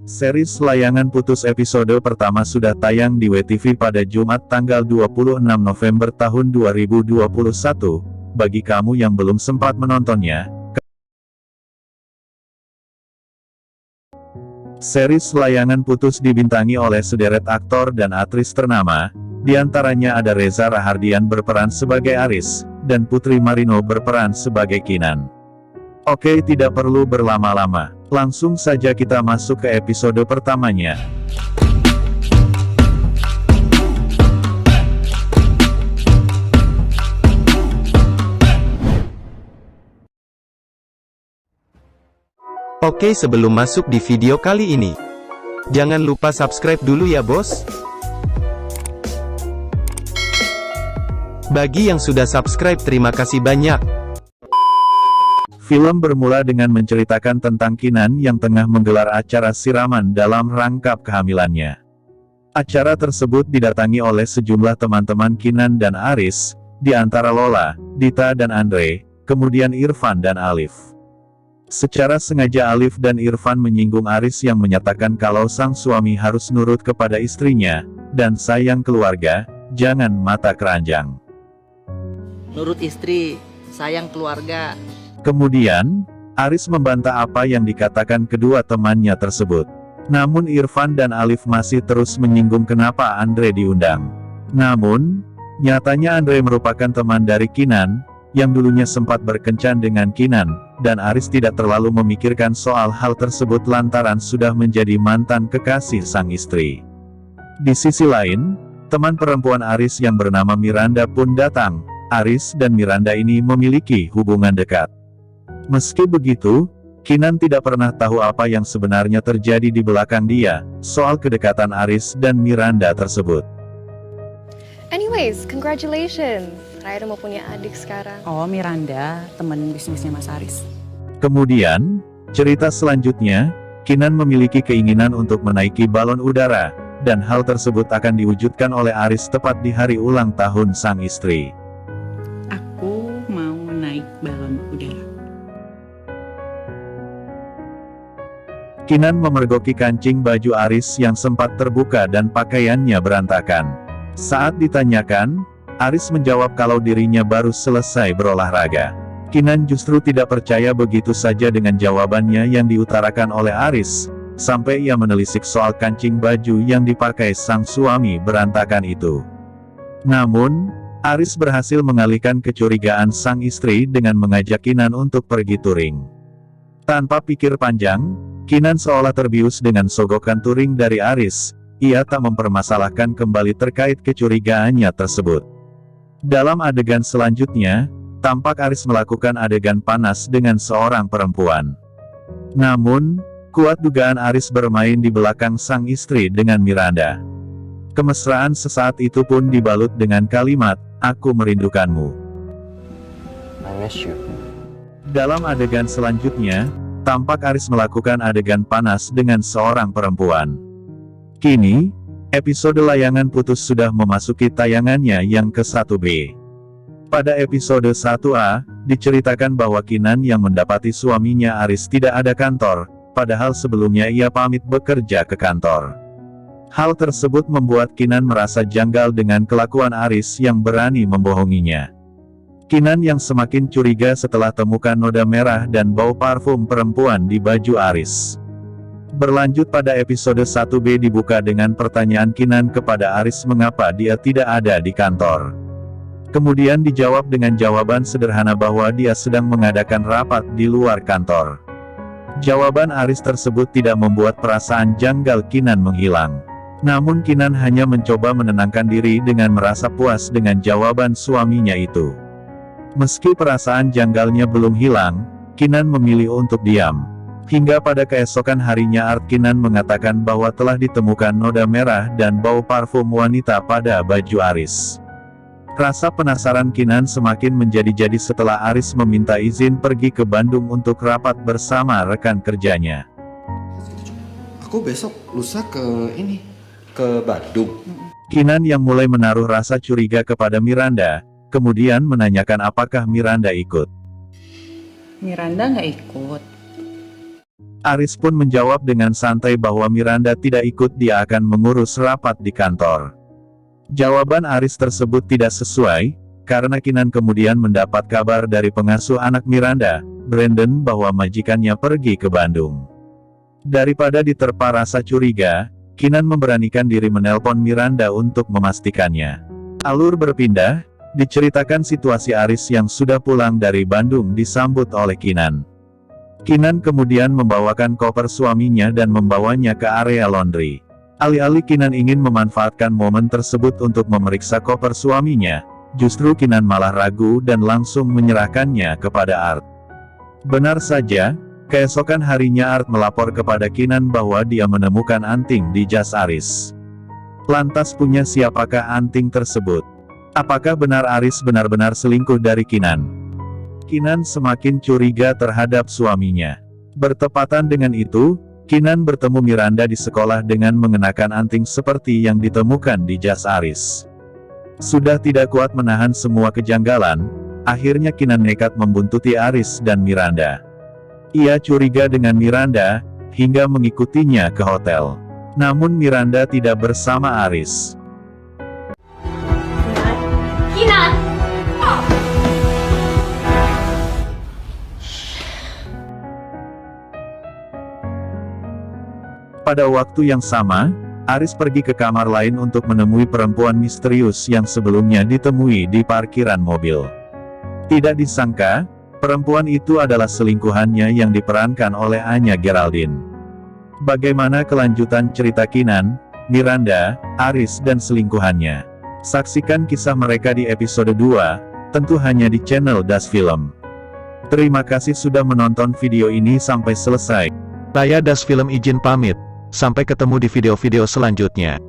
Series Layangan Putus episode pertama sudah tayang di WTV pada Jumat tanggal 26 November tahun 2021. Bagi kamu yang belum sempat menontonnya, series Layangan Putus dibintangi oleh sederet aktor dan aktris ternama, diantaranya ada Reza Rahardian berperan sebagai Aris, dan Putri Marino berperan sebagai Kinan. Oke, tidak perlu berlama-lama, langsung saja kita masuk ke episode pertamanya. Oke, sebelum masuk di video kali ini, jangan lupa subscribe dulu ya bos. Bagi yang sudah subscribe, terima kasih banyak. Film bermula dengan menceritakan tentang Kinan yang tengah menggelar acara siraman dalam rangkap kehamilannya. Acara tersebut didatangi oleh sejumlah teman-teman Kinan dan Aris, di antara Lola, Dita dan Andre, kemudian Irfan dan Alif. Secara sengaja Alif dan Irfan menyinggung Aris yang menyatakan kalau sang suami harus nurut kepada istrinya, dan sayang keluarga, jangan mata keranjang. Nurut istri, sayang keluarga. Kemudian, Aris membantah apa yang dikatakan kedua temannya tersebut. Namun Irfan dan Alif masih terus menyinggung kenapa Andre diundang. Namun, nyatanya Andre merupakan teman dari Kinan, yang dulunya sempat berkencan dengan Kinan, dan Aris tidak terlalu memikirkan soal hal tersebut lantaran sudah menjadi mantan kekasih sang istri. Di sisi lain, teman perempuan Aris yang bernama Miranda pun datang. Aris dan Miranda ini memiliki hubungan dekat. Meski begitu, Kinan tidak pernah tahu apa yang sebenarnya terjadi di belakang dia, soal kedekatan Aris dan Miranda tersebut. Anyways, congratulations. Raya udah mau punya adik sekarang. Oh, Miranda, temen bisnisnya Mas Aris. Kemudian, cerita selanjutnya, Kinan memiliki keinginan untuk menaiki balon udara, dan hal tersebut akan diwujudkan oleh Aris tepat di hari ulang tahun sang istri. Aku mau naik balon udara. Kinan memergoki kancing baju Aris yang sempat terbuka dan pakaiannya berantakan. Saat ditanyakan, Aris menjawab kalau dirinya baru selesai berolahraga. Kinan justru tidak percaya begitu saja dengan jawabannya yang diutarakan oleh Aris, sampai ia menelisik soal kancing baju yang dipakai sang suami berantakan itu. Namun, Aris berhasil mengalihkan kecurigaan sang istri dengan mengajak Kinan untuk pergi touring. Tanpa pikir panjang, Kinan seolah terbius dengan sogokan touring dari Aris. Ia tak mempermasalahkan kembali terkait kecurigaannya tersebut. Dalam adegan selanjutnya, tampak Aris melakukan adegan panas dengan seorang perempuan. Namun, kuat dugaan Aris bermain di belakang sang istri dengan Miranda. Kemesraan sesaat itu pun dibalut dengan kalimat, "Aku merindukanmu." I miss you. Dalam adegan selanjutnya, tampak Aris melakukan adegan panas dengan seorang perempuan. Kini, episode Layangan Putus sudah memasuki tayangannya yang ke-1B. Pada episode 1A, diceritakan bahwa Kinan yang mendapati suaminya Aris tidak ada kantor, padahal sebelumnya ia pamit bekerja ke kantor. Hal tersebut membuat Kinan merasa janggal dengan kelakuan Aris yang berani membohonginya. Kinan yang semakin curiga setelah temukan noda merah dan bau parfum perempuan di baju Aris. Berlanjut pada episode 1B dibuka dengan pertanyaan Kinan kepada Aris mengapa dia tidak ada di kantor. Kemudian dijawab dengan jawaban sederhana bahwa dia sedang mengadakan rapat di luar kantor. Jawaban Aris tersebut tidak membuat perasaan janggal Kinan menghilang. Namun Kinan hanya mencoba menenangkan diri dengan merasa puas dengan jawaban suaminya itu. Meski perasaan janggalnya belum hilang, Kinan memilih untuk diam. Hingga pada keesokan harinya Kinan mengatakan bahwa telah ditemukan noda merah dan bau parfum wanita pada baju Aris. Rasa penasaran Kinan semakin menjadi-jadi setelah Aris meminta izin pergi ke Bandung untuk rapat bersama rekan kerjanya. Aku besok lusa ke Bandung. Kinan yang mulai menaruh rasa curiga kepada Miranda, kemudian menanyakan apakah Miranda ikut. Miranda nggak ikut. Aris pun menjawab dengan santai bahwa Miranda tidak ikut, dia akan mengurus rapat di kantor. Jawaban Aris tersebut tidak sesuai, karena Kinan kemudian mendapat kabar dari pengasuh anak Miranda, Brandon, bahwa majikannya pergi ke Bandung. Daripada diterpa rasa curiga, Kinan memberanikan diri menelpon Miranda untuk memastikannya. Alur berpindah, diceritakan situasi Aris yang sudah pulang dari Bandung disambut oleh Kinan. Kinan kemudian membawakan koper suaminya dan membawanya ke area laundry. Alih-alih Kinan ingin memanfaatkan momen tersebut untuk memeriksa koper suaminya, justru Kinan malah ragu dan langsung menyerahkannya kepada Art. Benar saja, keesokan harinya Art melapor kepada Kinan bahwa dia menemukan anting di jas Aris. Lantas punya siapakah anting tersebut? Apakah benar Aris benar-benar selingkuh dari Kinan? Kinan semakin curiga terhadap suaminya. Bertepatan dengan itu, Kinan bertemu Miranda di sekolah dengan mengenakan anting seperti yang ditemukan di jas Aris. Sudah tidak kuat menahan semua kejanggalan, akhirnya Kinan nekat membuntuti Aris dan Miranda. Ia curiga dengan Miranda, hingga mengikutinya ke hotel. Namun Miranda tidak bersama Aris. Kinan! Pada waktu yang sama, Aris pergi ke kamar lain untuk menemui perempuan misterius yang sebelumnya ditemui di parkiran mobil. Tidak disangka, perempuan itu adalah selingkuhannya yang diperankan oleh Anya Geraldine. Bagaimana kelanjutan cerita Kinan, Miranda, Aris dan selingkuhannya? Saksikan kisah mereka di episode 2, tentu hanya di channel Das Film. Terima kasih sudah menonton video ini sampai selesai. Saya Das Film izin pamit. Sampai ketemu di video-video selanjutnya.